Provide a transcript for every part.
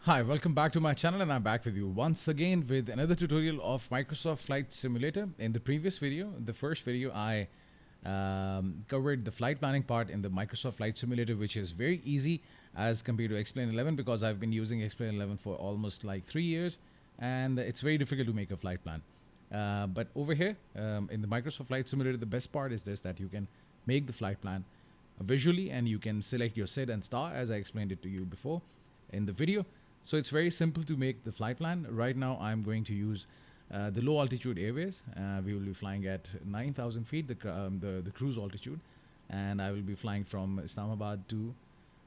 Hi, welcome back to my channel, and I'm back with you once again with another tutorial of Microsoft Flight Simulator. In the previous video, the first video, I covered the flight planning part in the Microsoft Flight Simulator, which is very easy as compared to Explain 11 because I've been using Explain 11 for almost like 3 years and it's very difficult to make a flight plan. But over here in the Microsoft Flight Simulator, the best part is this, that you can make the flight plan visually and you can select your SID and star as I explained it to you before in the video. So it's very simple to make the flight plan. Right now I'm going to use the low altitude airways. We will be flying at 9,000 feet, the cruise altitude, and I will be flying from Islamabad to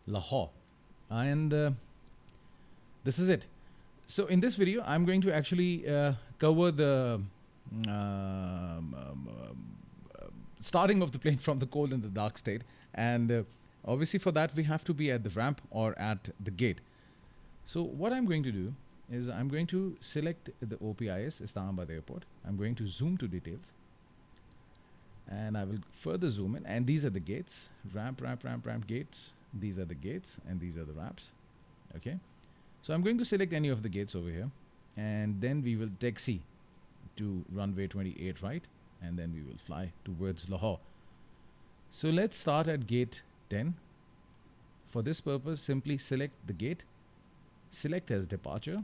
Lahore. And this is it. So in this video, I'm going to actually cover the starting of the plane from the cold and the dark state. And obviously for that, we have to be at the ramp or at the gate. So what I'm going to do is I'm going to select the OPIS, Islamabad Airport. I'm going to zoom to details. And I will further zoom in. And these are the gates. Ramp, gates. These are the gates and these are the ramps. Okay. So I'm going to select any of the gates over here. And then we will taxi to runway 28 right. And then we will fly towards Lahore. So let's start at gate 10. For this purpose, simply select the gate. Select as departure.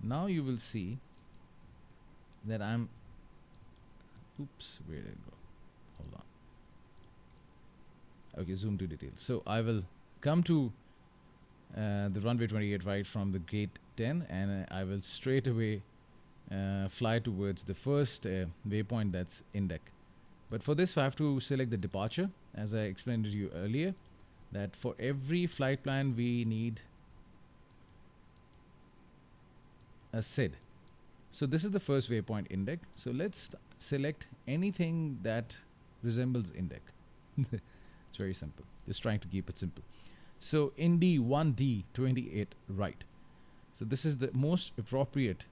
Now you will see that I'm, oops, where did it go? Hold on. Okay, zoom to details. So I will come to the runway 28 right from the gate 10 and I will straight away fly towards the first waypoint, that's Indec. But for this I have to select the departure as I explained to you earlier, that for every flight plan we need a SID. So this is the first waypoint, Indec. So let's select anything that resembles Indec. It's very simple. Just trying to keep it simple. So Indy 1D 28 right. So this is the most appropriate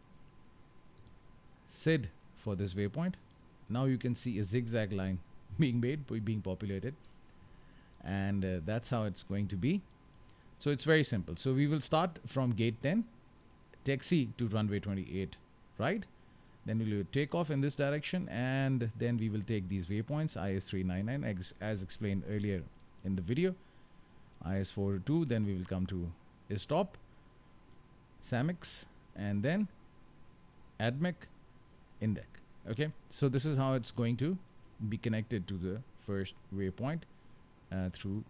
SID for this waypoint. Now you can see a zigzag line being made, being populated. And that's how it's going to be. So it's very simple. So we will start from gate 10, taxi to runway 28 right. Then we will take off in this direction and then we will take these waypoints, IS399 as explained earlier in the video, IS402, then we will come to stop, SAMX, and then ADMEC, Indec. Okay, so this is how it's going to be connected to the first waypoint through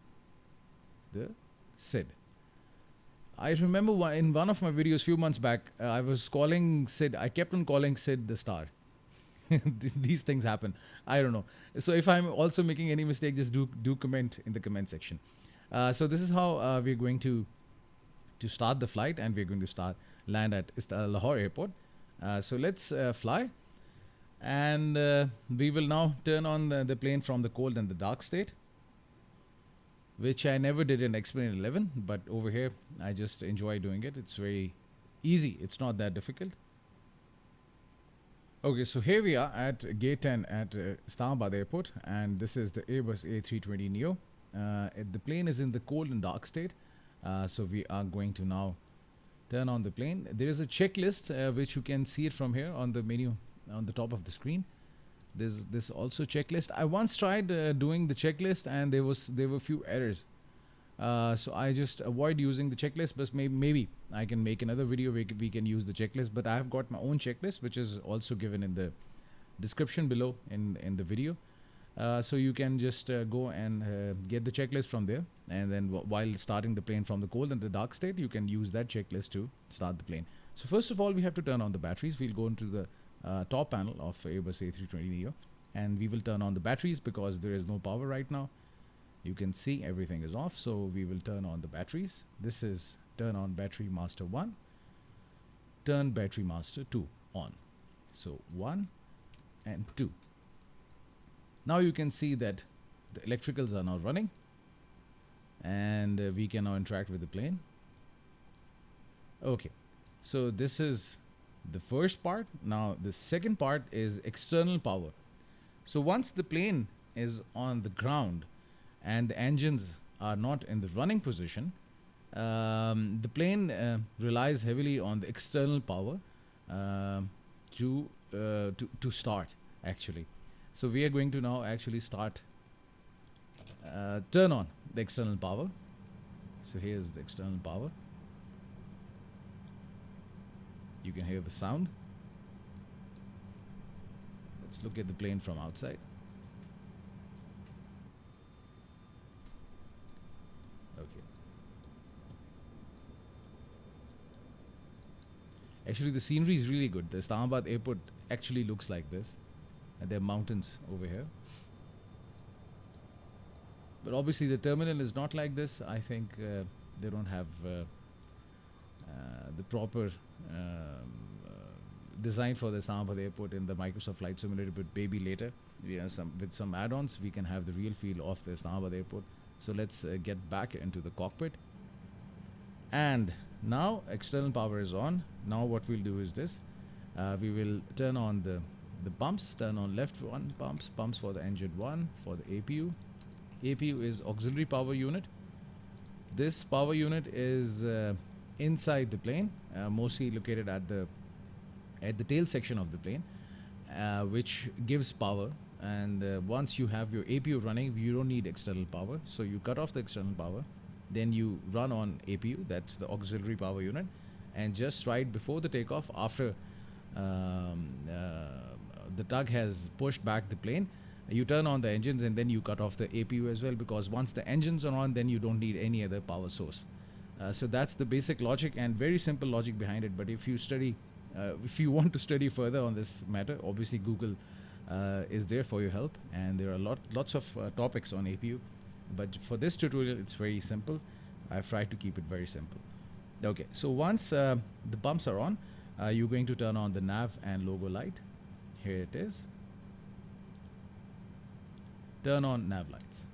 the SID. I remember in one of my videos few months back, I was calling SID, I kept on calling SID the star. These things happen. I don't know. So if I'm also making any mistake, just do comment in the comment section. So this is how we're going to start the flight, and we're going to land at Lahore Airport. So let's fly. And we will now turn on the plane from the cold and the dark state, which I never did in Explain 11, but over here I just enjoy doing it. It's very easy. It's not that difficult. Okay, so here we are at gate 10 at Islamabad Airport, and this is the Airbus A320 Neo. The plane is in the cold and dark state, so we are going to now turn on the plane. There is a checklist which you can see it from here on the menu on the top of the screen. There's this also checklist. I once tried doing the checklist and there were few errors. So I just avoid using the checklist, but maybe I can make another video where we can use the checklist. But I've got my own checklist, which is also given in the description below in the video. So you can just go and get the checklist from there. And then while starting the plane from the cold and the dark state, you can use that checklist to start the plane. So first of all, we have to turn on the batteries. We'll go into the top panel of Airbus A320 Neo, and we will turn on the batteries because there is no power right now. You can see everything is off, so we will turn on the batteries. This is turn on battery master 1, turn battery master 2 on. So 1 and 2. Now you can see that the electricals are now running, and we can now interact with the plane. Okay, so this is the first part. Now the second part is external power. So once the plane is on the ground and the engines are not in the running position, the plane relies heavily on the external power to start actually. So we are going to now actually start turn on the external power. So here's the external power. You can hear the sound. Let's look at the plane from outside. Okay. Actually, the scenery is really good. The Islamabad airport actually looks like this. And there are mountains over here. But obviously the terminal is not like this. I think they don't have the proper design for the Islamabad airport in the Microsoft Flight Simulator, but maybe later with some add-ons we can have the real feel of the Islamabad airport. So let's get back into the cockpit. And now external power is on. Now what we'll do is this. We will turn on the pumps, turn on left one pumps for the engine 1, for the APU. APU is auxiliary power unit. This power unit is inside the plane, mostly located at the tail section of the plane, which gives power. And once you have your APU running, you don't need external power. So you cut off the external power, then you run on APU, that's the auxiliary power unit. And just right before the takeoff, after the tug has pushed back the plane, you turn on the engines and then you cut off the APU as well, because once the engines are on, then you don't need any other power source. So that's the basic logic and very simple logic behind it. But if you study, if you want to study further on this matter, obviously Google is there for your help, and there are lots of topics on APU. But for this tutorial, it's very simple. I've tried to keep it very simple. Okay, so once the pumps are on, you're going to turn on the nav and logo light. Here it is. Turn on nav lights.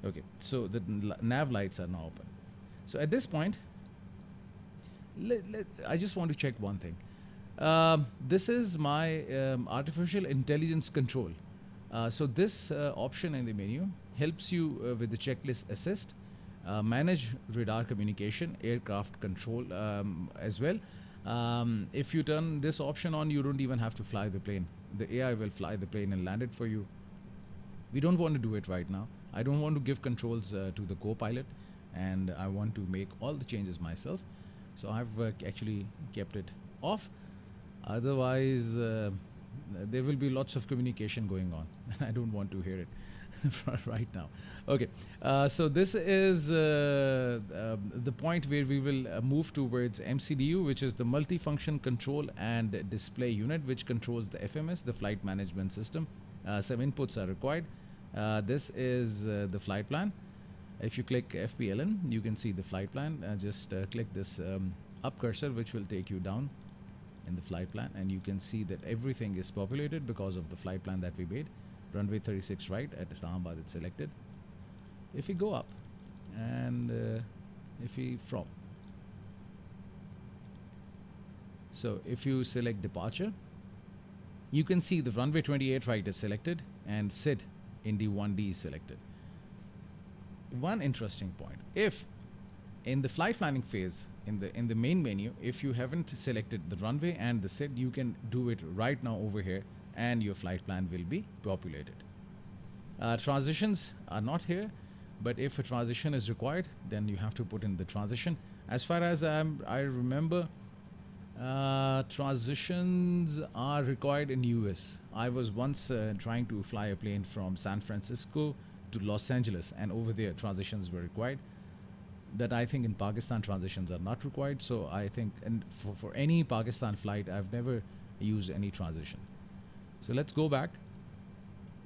Okay, so the nav lights are now open. So at this point, I just want to check one thing. This is my artificial intelligence control. So this option in the menu helps you with the checklist assist, manage radar communication, aircraft control as well. If you turn this option on, you don't even have to fly the plane. The AI will fly the plane and land it for you. We don't want to do it right now. I don't want to give controls to the co-pilot, and I want to make all the changes myself. So I've actually kept it off. Otherwise, there will be lots of communication going on, and I don't want to hear it right now. Okay, so this is the point where we will move towards MCDU, which is the multifunction control and display unit, which controls the FMS, the flight management system. Some inputs are required. This is the flight plan. If you click FPLN, you can see the flight plan. Just click this up cursor, which will take you down in the flight plan, and you can see that everything is populated because of the flight plan that we made. Runway 36 right at Islamabad, it's selected. If we go up, and if we from, so if you select departure, you can see the runway 28 right is selected and SID Indy 1D is selected. One interesting point: if in the flight planning phase, in the main menu, if you haven't selected the runway and the SID, you can do it right now over here, and your flight plan will be populated. Transitions are not here, but if a transition is required, then you have to put in the transition. As far as I remember, transitions are required in US. I was once trying to fly a plane from San Francisco to Los Angeles, and over there transitions were required. That I think in Pakistan transitions are not required. So I think, and for any Pakistan flight, I've never used any transition. So let's go back,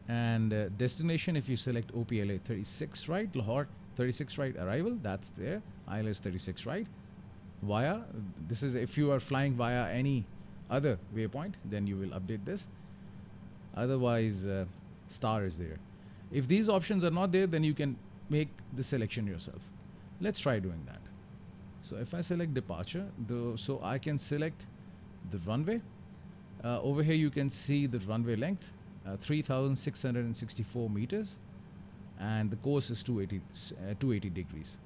and destination, if you select OPLA 36 right, Lahore 36 right arrival, that's there. ILS 36 right. Via, this is if you are flying via any other waypoint, then you will update this. Otherwise, star is there. If these options are not there, then you can make the selection yourself. Let's try doing that. So if I select departure, so I can select the runway. Over here you can see the runway length, 3,664 meters, and the course is 280 degrees.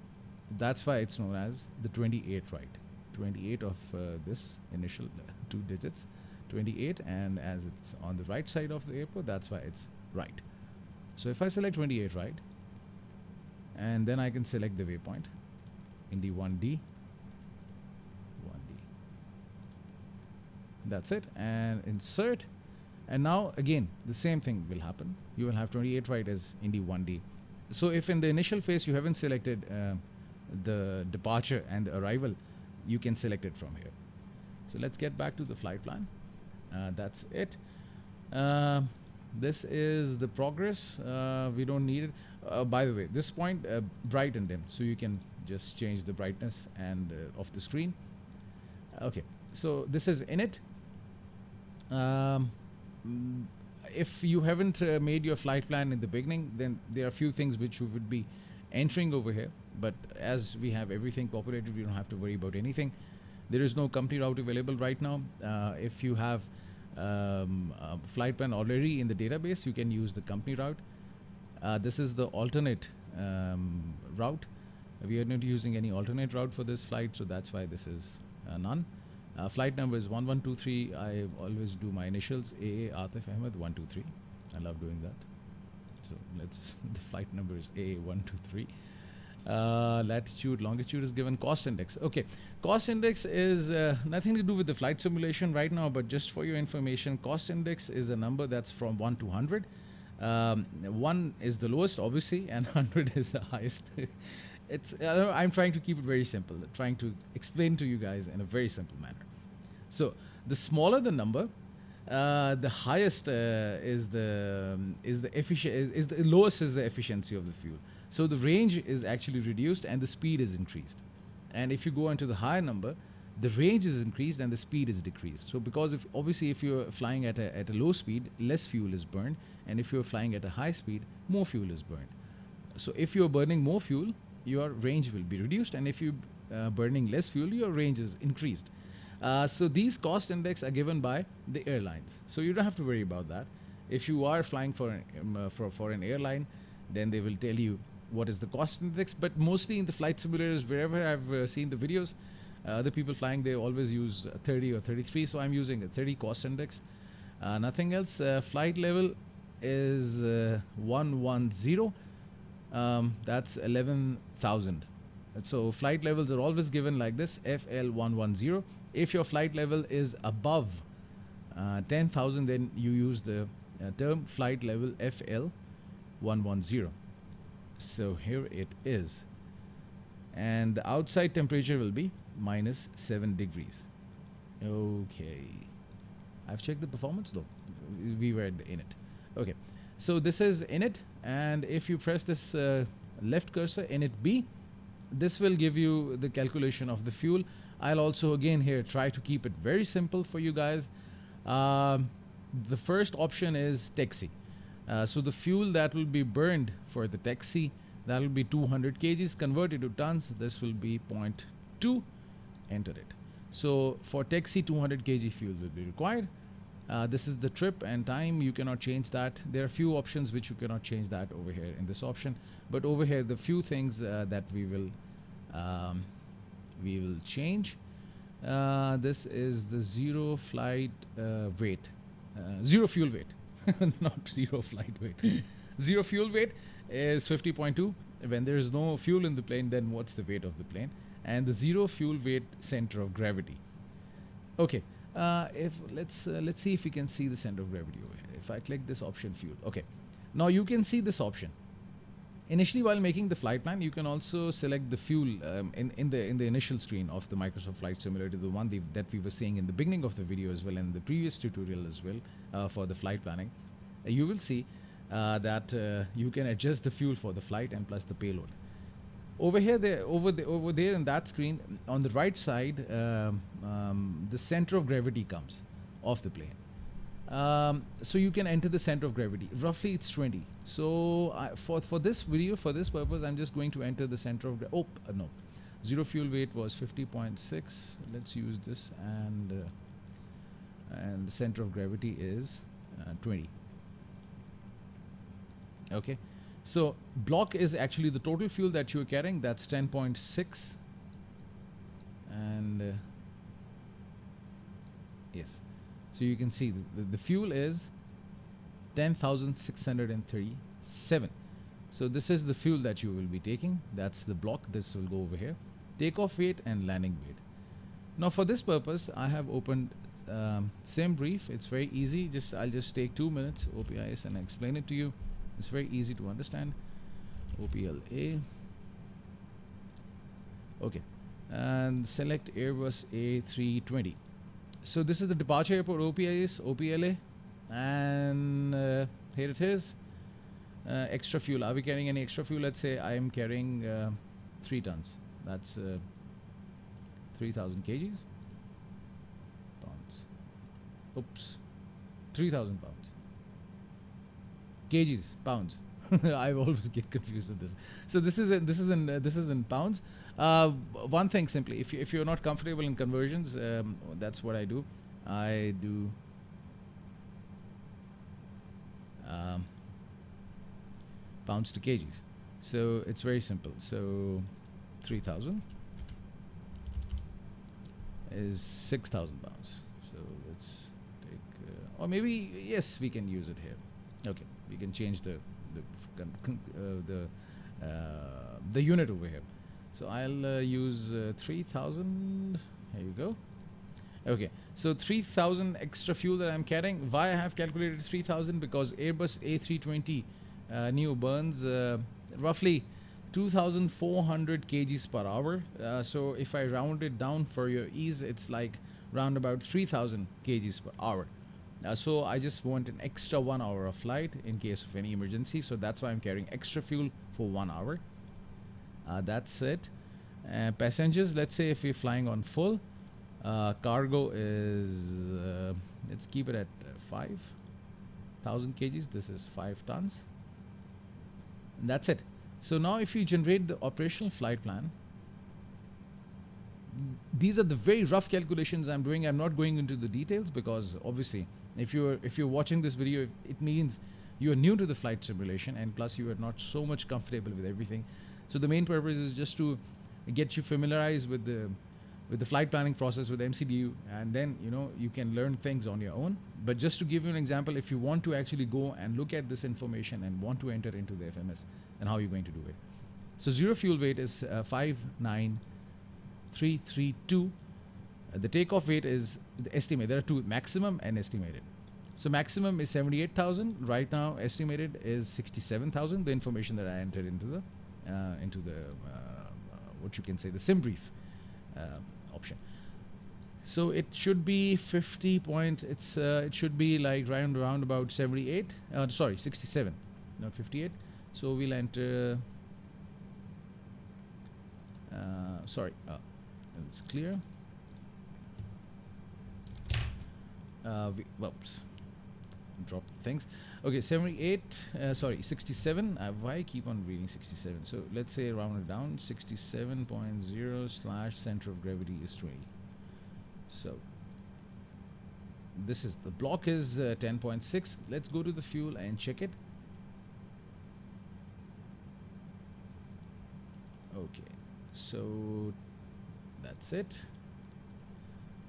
That's why it's known as the 28 right. 28 of this initial two digits, 28, and as it's on the right side of the airport, that's why it's right. So if I select 28 right, and then I can select the waypoint in the 1D. That's it, and insert. And now again the same thing will happen. You will have 28 right as Indy 1D. So if in the initial phase you haven't selected the departure and the arrival, you can select it from here. So let's get back to the flight plan. That's it. This is the progress. We don't need it. By the way, this point bright and dim, so you can just change the brightness and of the screen. Okay, so this is in it. If you haven't made your flight plan in the beginning, then there are a few things which you would be entering over here. But as we have everything populated, we don't have to worry about anything. There is no company route available right now. If you have a flight plan already in the database, you can use the company route. This is the alternate route. We are not using any alternate route for this flight, so that's why this is none. Flight number is 1123. I always do my initials, AA Atif Ahmed 123. I love doing that. So the flight number is AA123. Latitude, longitude is given. Cost index. Okay, cost index is nothing to do with the flight simulation right now, but just for your information, cost index is a number that's from 1 to 100. 1 is the lowest, obviously, and 100 is the highest. I'm trying to keep it very simple, trying to explain to you guys in a very simple manner. So the smaller the number, the highest is the lowest is the efficiency of the fuel. So the range is actually reduced and the speed is increased. And if you go into the higher number, the range is increased and the speed is decreased. So because if you're flying at a low speed, less fuel is burned, and if you're flying at a high speed, more fuel is burned. So if you're burning more fuel, your range will be reduced, and if you're burning less fuel, your range is increased. So these cost index are given by the airlines, so you don't have to worry about that. If you are flying for an airline, then they will tell you what is the cost index. But mostly in the flight simulators, wherever I've seen the videos, the people flying, they always use 30 or 33, so I'm using a 30 cost index. Nothing else. Flight level is 110. That's 11,000. So flight levels are always given like this, FL110. If your flight level is above 10,000, then you use the term flight level FL110. So here it is. And the outside temperature will be -7 degrees. Okay. I've checked the performance though. We were in it. Okay. So this is in it. And if you press this left cursor, init B, this will give you the calculation of the fuel. I'll also again here try to keep it very simple for you guys. The first option is taxi. So the fuel that will be burned for the taxi, that will be 200 kgs converted to tons. This will be 0.2. Enter it. So for taxi, 200 kg fuel will be required. This is the trip and time. You cannot change that. There are few options which you cannot change that over here in this option. But over here, the few things that we will change. This is the zero flight weight, zero fuel weight, not zero flight weight. Zero fuel weight is 50.2. When there is no fuel in the plane, then what's the weight of the plane? And the zero fuel weight center of gravity. Okay. If let's see if we can see the center of gravity over here. If I click this option, fuel. Okay. Now you can see this option. Initially, while making the flight plan, you can also select the fuel in the initial screen of the Microsoft Flight Simulator, the one that we were seeing in the beginning of the video as well, and the previous tutorial as well for the flight planning. You will see that you can adjust the fuel for the flight and plus the payload. Over here, over there in that screen, on the right side, the center of gravity comes of the plane. So you can enter the center of gravity. Roughly, it's 20. So for this video, for this purpose, I'm just going to enter the center of gravity. No, zero fuel weight was 50.6. Let's use this, and the center of gravity is 20. Okay. So block is actually the total fuel that you're carrying. That's 10.6. And yes, so you can see the fuel is 10,637. So this is the fuel that you will be taking. That's the block. This will go over here. Takeoff weight and landing weight. Now for this purpose, I have opened sim brief. It's very easy. I'll just take 2 minutes OPIS and explain it to you. It's very easy to understand. OPLA. Okay, and select Airbus A320. So this is the departure airport OPIS, OPLA, and here it is. Extra fuel. Are we carrying any extra fuel? Let's say I am carrying 3 tons. That's 3,000 kgs. Pounds. Oops. 3,000 pounds. Kgs, pounds. I always get confused with this. So this is in pounds. One thing simply, if you're not comfortable in conversions, that's what I do. I do pounds to kgs. So it's very simple. So 3,000 is 6,000 pounds. So let's take, or maybe yes, we can use it here. Okay, we can change the unit over here. So I'll use 3,000. Here you go. Okay, so 3,000 extra fuel that I'm carrying. Why I have calculated 3,000? Because Airbus A320 Neo burns roughly 2,400 kgs per hour. So if I round it down for your ease, it's like round about 3,000 kgs per hour. So I just want an extra 1 hour of flight in case of any emergency. So that's why I'm carrying extra fuel for 1 hour. That's it. Passengers, let's say if we're flying on full, cargo is, let's keep it at 5,000 kgs. This is 5 tons. And that's it. So now if you generate the operational flight plan, these are the very rough calculations I'm doing. I'm not going into the details because obviously if you're watching this video, it means you're new to the flight simulation, and plus you are not so much comfortable with everything. So the main purpose is just to get you familiarized with the flight planning process with MCDU, and then you can learn things on your own. But just to give you an example, if you want to actually go and look at this information and want to enter into the FMS, then how are you going to do it? So zero fuel weight is 59332. The takeoff weight is the estimate. There are two, maximum and estimated. So maximum is 78,000. Right now, estimated is 67,000. The information that I entered into the what you can say, the sim brief option. So it should be 50 point. It should be like round about 78. Sorry, 67, not 58. So we'll enter. Sorry, it's clear. Whoops, drop things. Okay, 78. Sorry, 67. Why keep on reading 67? So let's say round it down. 67.0 / center of gravity is 20. So this is the block is 10.6. Let's go to the fuel and check it. Okay, so that's it.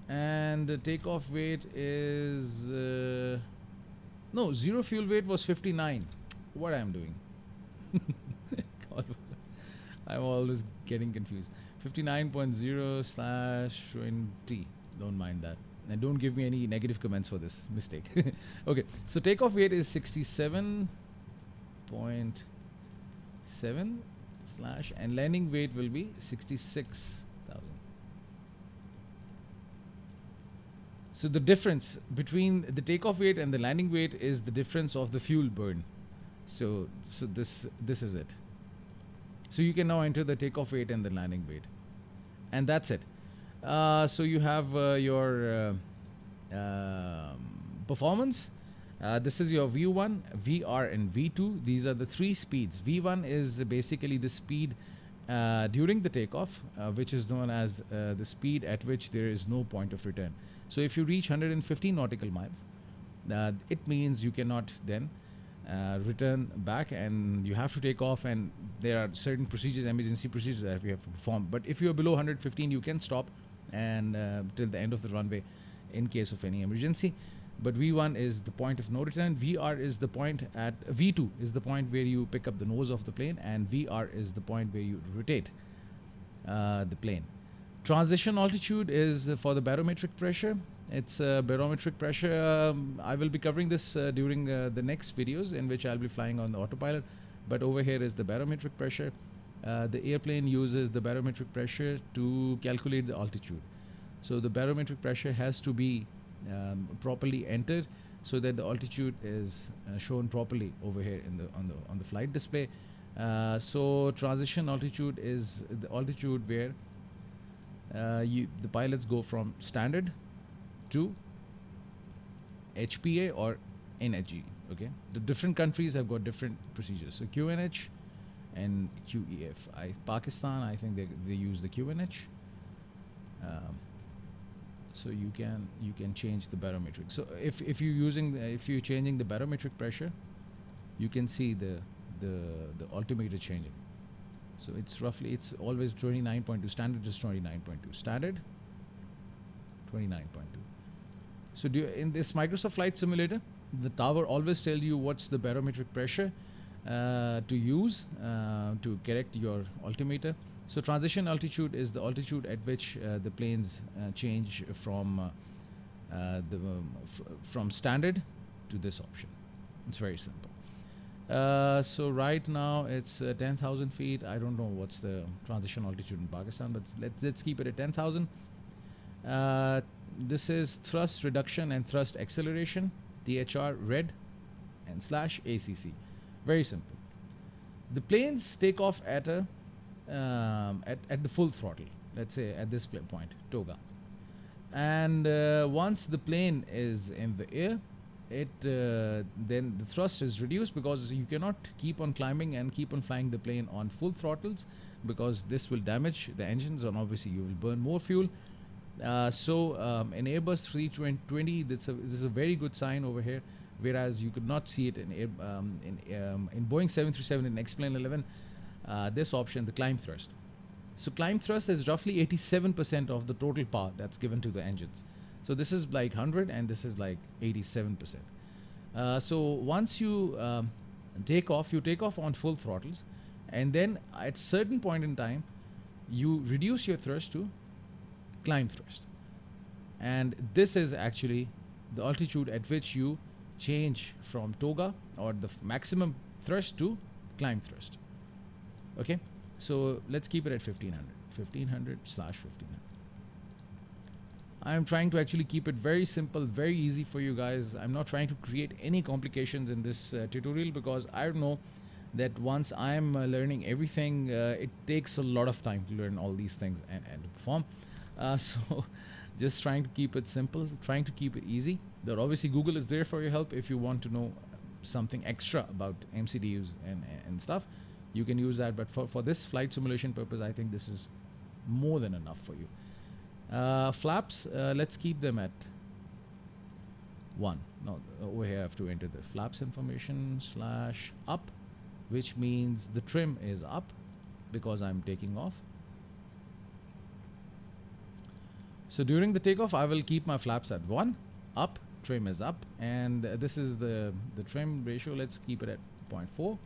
And the takeoff weight is no, zero fuel weight was 59. What I'm doing? I'm always getting confused. 59.0/20. Don't mind that. And don't give me any negative comments for this mistake. Okay, so takeoff weight is 67.7 / and landing weight will be 66,000. So the difference between the takeoff weight and the landing weight is the difference of the fuel burn. So this is it. So you can now enter the takeoff weight and the landing weight, and that's it. So you have your performance. This is your V1, VR, and V2. These are the 3 speeds. V1 is basically the speed during the takeoff, which is known as the speed at which there is no point of return. So if you reach 150 nautical miles, it means you cannot then return back, and you have to take off, and there are certain procedures, emergency procedures that you have to perform. But if you're below 115, you can stop and till the end of the runway in case of any emergency. But V1 is the point of no return. VR is the point at V2 is the point where you pick up the nose of the plane, and VR is the point where you rotate the plane. Transition altitude is for the barometric pressure. It's barometric pressure. I will be covering this during the next videos in which I'll be flying on the autopilot. But over here is the barometric pressure. The airplane uses the barometric pressure to calculate the altitude. So the barometric pressure has to be properly entered so that the altitude is shown properly over here in on the flight display. So transition altitude is the altitude where the pilots go from standard to HPA or NHG. Okay, the different countries have got different procedures. So QNH and QEF. Pakistan, I think they use the QNH. So you can change the barometric. So if you're changing the barometric pressure, you can see the altimeter changing. So it's always 29.2. Standard is 29.2. Standard 29.2. So in this Microsoft Flight Simulator, the tower always tells you what's the barometric pressure to use to correct your altimeter. So transition altitude is the altitude at which the planes change from from standard to this option. It's very simple. So right now it's 10,000 feet. I don't know what's the transition altitude in Pakistan, but let's keep it at 10,000. This is thrust reduction and thrust acceleration, THR red and / ACC. Very simple. The planes take off at a at the full throttle, let's say at this point, toga. And once the plane is in the air, then the thrust is reduced, because you cannot keep on climbing and keep on flying the plane on full throttles, because this will damage the engines and obviously you will burn more fuel. So in Airbus A320, this is a very good sign over here, whereas you could not see it in Boeing 737 and X-Plane 11. This option, the climb thrust. So climb thrust is roughly 87% of the total power that's given to the engines. So this is like 100 and this is like 87%. So once you take off on full throttles, and then at certain point in time, you reduce your thrust to climb thrust. And this is actually the altitude at which you change from toga or the maximum thrust to climb thrust. Okay, so let's keep it at 1500 / 1500. I'm trying to actually keep it very simple, very easy for you guys. I'm not trying to create any complications in this tutorial, because I know that once I'm learning everything, it takes a lot of time to learn all these things and to perform. So just trying to keep it simple, trying to keep it easy. But obviously Google is there for your help if you want to know something extra about MCDUs and stuff. You can use that, but for this flight simulation purpose, I think this is more than enough for you. Flaps, let's keep them at 1. No, over here I have to enter the flaps information / up, which means the trim is up because I'm taking off. So during the takeoff, I will keep my flaps at 1, up, trim is up, and this is the trim ratio. Let's keep it at 0.4.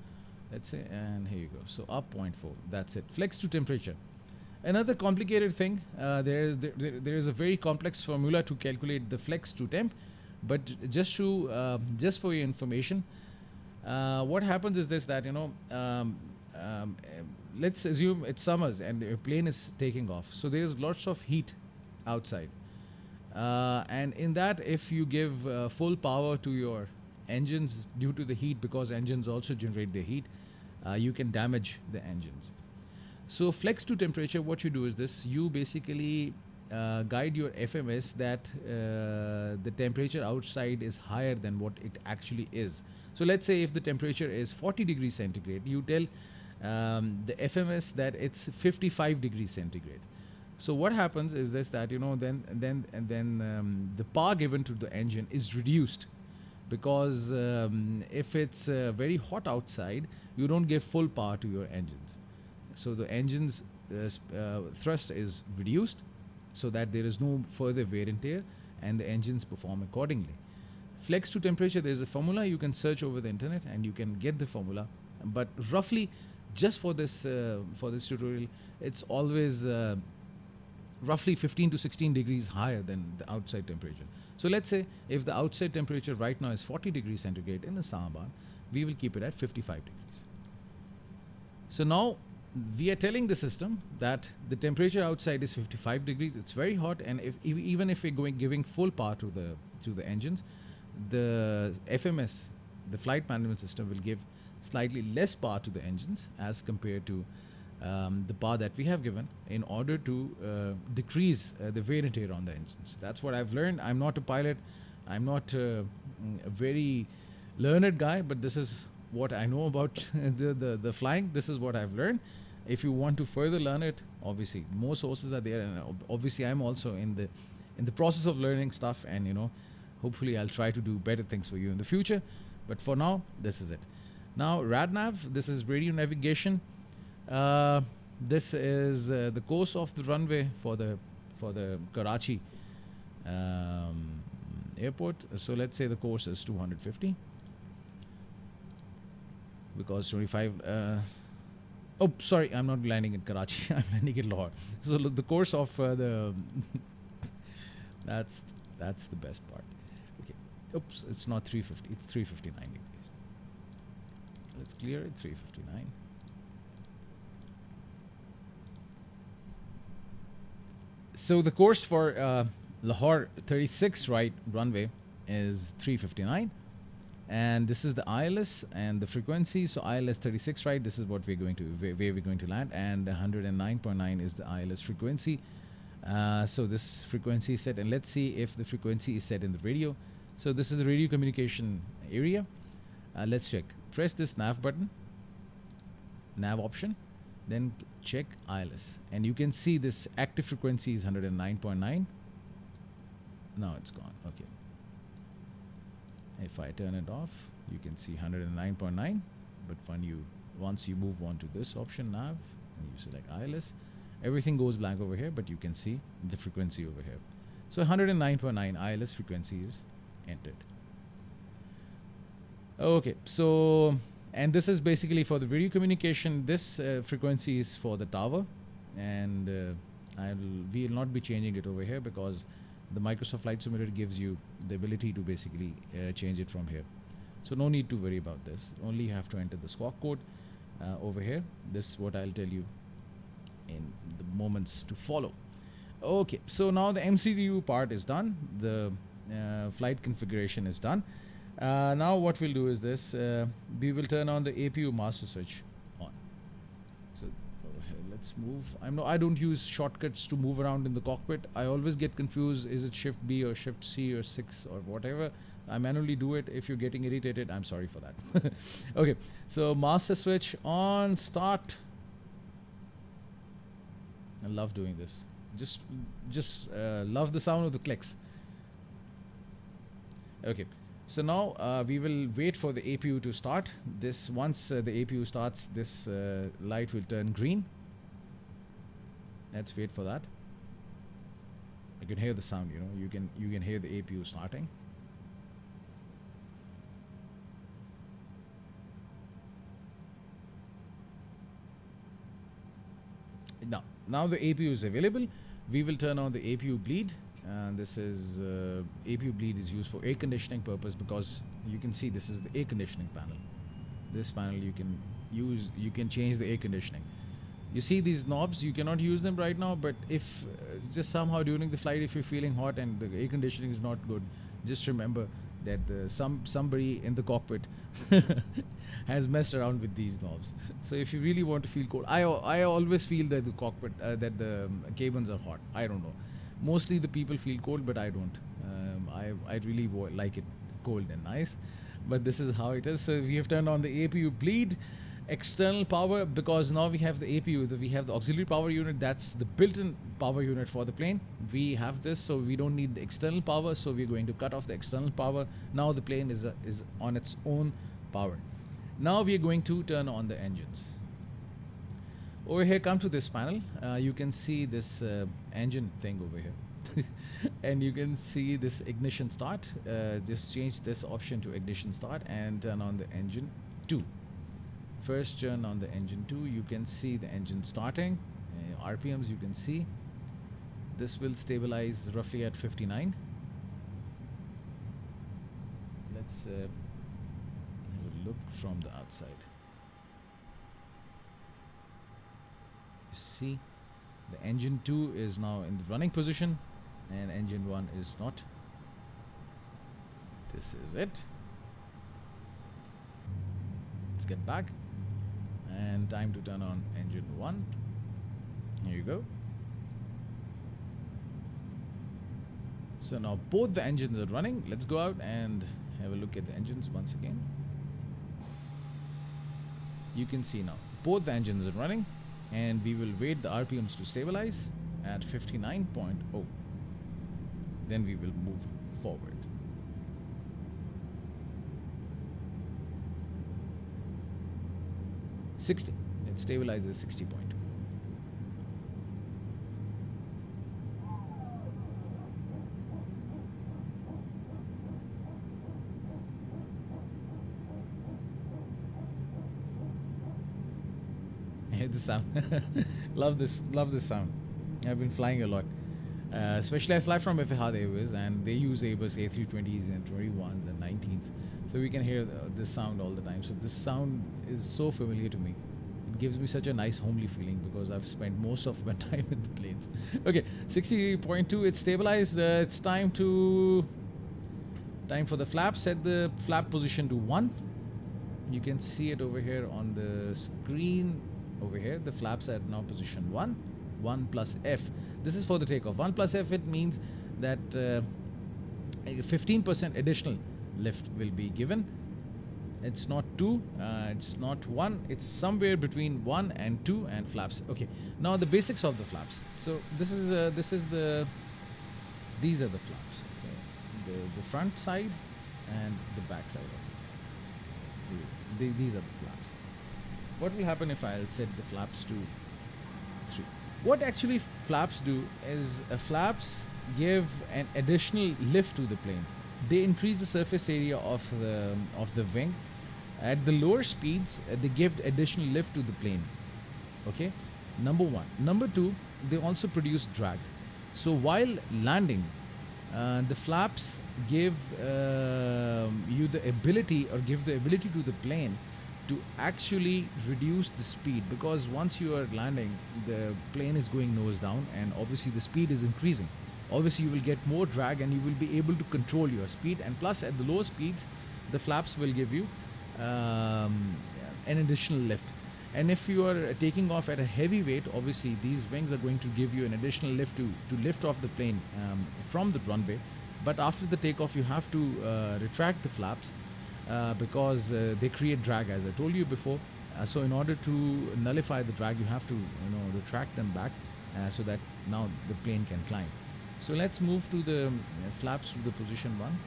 Let's say, and here you go. So up 0.4. That's it. Flex to temperature. Another complicated thing. There is a very complex formula to calculate the flex to temp. But just for your information, what happens is this: that let's assume it's summers and the plane is taking off. So there is lots of heat outside, and in that, if you give full power to your engines due to the heat, because engines also generate the heat, you can damage the engines. So flex to temperature, what you do is this: you basically guide your FMS that the temperature outside is higher than what it actually is. So let's say if the temperature is 40 degrees centigrade, you tell the FMS that it's 55 degrees centigrade. So what happens is this: that then the power given to the engine is reduced because if it's very hot outside, you don't give full power to your engines. So the engine's thrust is reduced so that there is no further wear and tear, and the engines perform accordingly. Flex to temperature, there's a formula. You can search over the internet and you can get the formula. But roughly, just for this tutorial, it's always roughly 15 to 16 degrees higher than the outside temperature. So let's say if the outside temperature right now is 40 degrees centigrade in Islamabad, we will keep it at 55 degrees. So now we are telling the system that the temperature outside is 55 degrees. It's very hot, and even if we're giving full power to the engines, the FMS, the flight management system, will give slightly less power to the engines as compared to the power that we have given, in order to decrease the wear and tear on the engines. That's what I've learned. I'm not a pilot. I'm not a very learned guy, but this is what I know about the flying. This is what I've learned. If you want to further learn it, obviously more sources are there, and obviously I'm also in the process of learning stuff, and hopefully I'll try to do better things for you in the future. But for now, this is it. Now RadNav, this is radio navigation. This is the course of the runway for the Karachi airport. So let's say the course is 250, because 25. Oh, sorry, I'm not landing in Karachi. I'm landing in Lahore. So the course of the that's the best part. Okay. Oops, it's not 350. It's 359 degrees. Let's clear it. 359. So the course for Lahore 36 right runway is 359, and this is the ILS and the frequency. So ILS 36 right, this is what we're going to where we're going to land, and 109.9 is the ILS frequency. So this frequency is set, and let's see if the frequency is set in the radio. So this is the radio communication area. Let's check. Press this nav button, nav option, then check ILS, and you can see this active frequency is 109.9. Now it's gone. Okay. If I turn it off, you can see 109.9. But once you move on to this option, nav, and you select ILS, everything goes blank over here, but you can see the frequency over here. So 109.9 ILS frequency is entered. Okay, so, and this is basically for the video communication. This frequency is for the tower, and we will not be changing it over here, because the Microsoft Flight Simulator gives you the ability to basically change it from here. So no need to worry about this. Only you have to enter the squawk code over here. This is what I'll tell you in the moments to follow. Okay, so now the MCDU part is done. The flight configuration is done. Now what we'll do is this. We will turn on the APU master switch on. So over here, let's move. I don't use shortcuts to move around in the cockpit. I always get confused. Is it Shift B or Shift C or 6 or whatever? I manually do it. If you're getting irritated, I'm sorry for that. Okay, so master switch on, start. I love doing this. Just love the sound of the clicks. Okay, so now we will wait for the APU to start. Once the APU starts, this light will turn green. Let's wait for that. You can hear the sound. You can hear the APU starting. Now the APU is available. We will turn on the APU Bleed. This is APU Bleed is used for air conditioning purpose, because you can see this is the air conditioning panel. This panel you can change the air conditioning. You see these knobs, you cannot use them right now, but if just somehow during the flight, if you're feeling hot and the air conditioning is not good, just remember that somebody in the cockpit has messed around with these knobs. So if you really want to feel cold, I always feel that the cockpit that the cabins are hot. I don't know. Mostly the people feel cold, but I don't. I really like it cold and nice, but this is how it is. So we have turned on the APU Bleed, external power, because now we have the APU, we have the auxiliary power unit, that's the built-in power unit for the plane. We have this, so we don't need the external power, so we're going to cut off the external power. Now the plane is on its own power. Now we are going to turn on the engines. Over here, come to this panel. You can see this engine thing over here. And you can see this ignition start. Just change this option to ignition start and turn on the engine 2. First turn on the engine 2. You can see the engine starting. RPMs you can see. This will stabilize roughly at 59. Let's have a look from the outside. You see the engine 2 is now in the running position and engine 1 is not. This is it. Let's get back and time to turn on engine 1. Here you go. So now both the engines are running. Let's go out and have a look at the engines once again. You can see now both the engines are running, and we will wait the RPMs to stabilize at 59.0. Then we will move forward. It stabilizes 60.2. I hate the sound. love this sound. I've been flying a lot. Especially I fly from Etihad Airways, and they use Airbus A320s and 21s and 19s, so we can hear this sound all the time. So this sound is so familiar to me. It gives me such a nice homely feeling because I've spent most of my time in the planes. Okay, 60.2. It's stabilized. It's time for the flaps. Set the flap position to 1. You can see it over here on the screen. Over here, the flaps are now position 1. 1 plus F. This is for the takeoff. 1 plus F, it means that 15% additional lift will be given. It's not 2, it's not 1, it's somewhere between 1 and 2 and flaps. Okay, now the basics of the flaps. So these are the flaps. Okay. The front side and the back side of it. These are the flaps. What will happen if I'll set the flaps to 3? What actually flaps do is flaps give an additional lift to the plane. They increase the surface area of the wing. At the lower speeds, they give additional lift to the plane. Okay, number 1. Number 2, they also produce drag. So while landing, the flaps give you the ability, or give the ability to the plane to actually reduce the speed, because once you are landing, the plane is going nose down and obviously the speed is increasing. Obviously you will get more drag and you will be able to control your speed, and plus at the low speeds the flaps will give you an additional lift. And if you are taking off at a heavy weight, obviously these wings are going to give you an additional lift to lift off the plane from the runway. But after the takeoff you have to retract the flaps because they create drag, as I told you before. So in order to nullify the drag, you have to retract them back so that now the plane can climb. So let's move to the flaps to the position 1.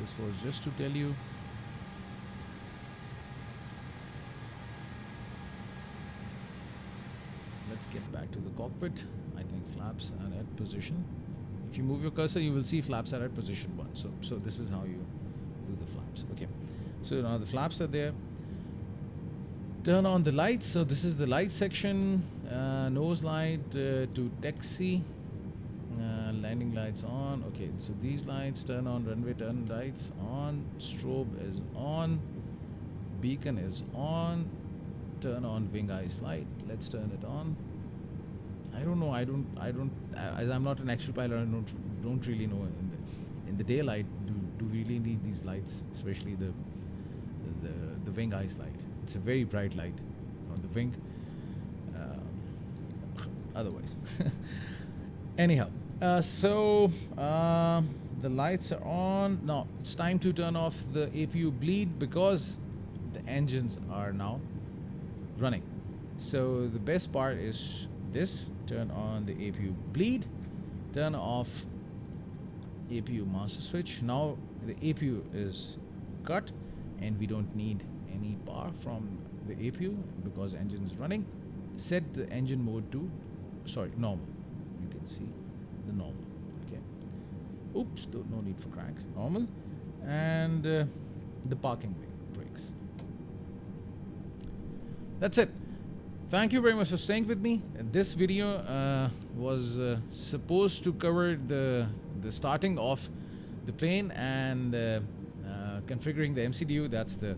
This was just to tell you. Let's get back to the cockpit. I think flaps are at position. If you move your cursor, you will see flaps are at position 1. So this is how you do the flaps. Okay. So now the flaps are there. Turn on the lights. So this is the light section. Nose light to taxi. Landing lights on. Okay. So these lights turn on. Runway turn lights on. Strobe is on. Beacon is on. Turn on wing eyes light. Let's turn it on. I don't know. I don't. As I'm not an actual pilot, I don't really know. In the daylight, do really need these lights, especially the wing eyes light. It's a very bright light on the wing. Otherwise, anyhow. So the lights are on. Now it's time to turn off the APU bleed, because the engines are now running. So the best part is this: turn on the APU bleed, turn off APU master switch. Now the APU is cut and we don't need any power from the APU because engine is running. Set the engine mode to normal. You can see the normal. Okay, oops, no need for crank, normal. And the parking brakes. That's it. Thank you very much for staying with me. This video was supposed to cover the starting of the plane and configuring the MCDU. That's the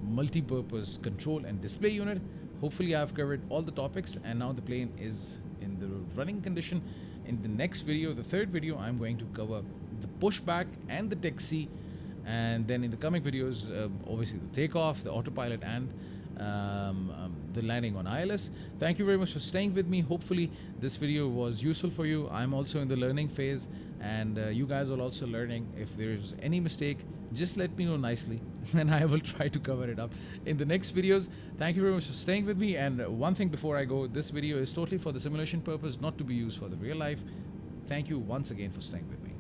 multi-purpose control and display unit. Hopefully I've covered all the topics and now the plane is in the running condition. In the next video, the third video, I'm going to cover the pushback and the taxi, and then in the coming videos, obviously the takeoff, the autopilot, and the landing on ILS. Thank you very much for staying with me. Hopefully this video was useful for you. I'm also in the learning phase, and you guys are also learning. If there's any mistake, just let me know nicely and I will try to cover it up in the next videos. Thank you very much for staying with me. And one thing before I go, this video is totally for the simulation purpose, not to be used for the real life. Thank you once again for staying with me.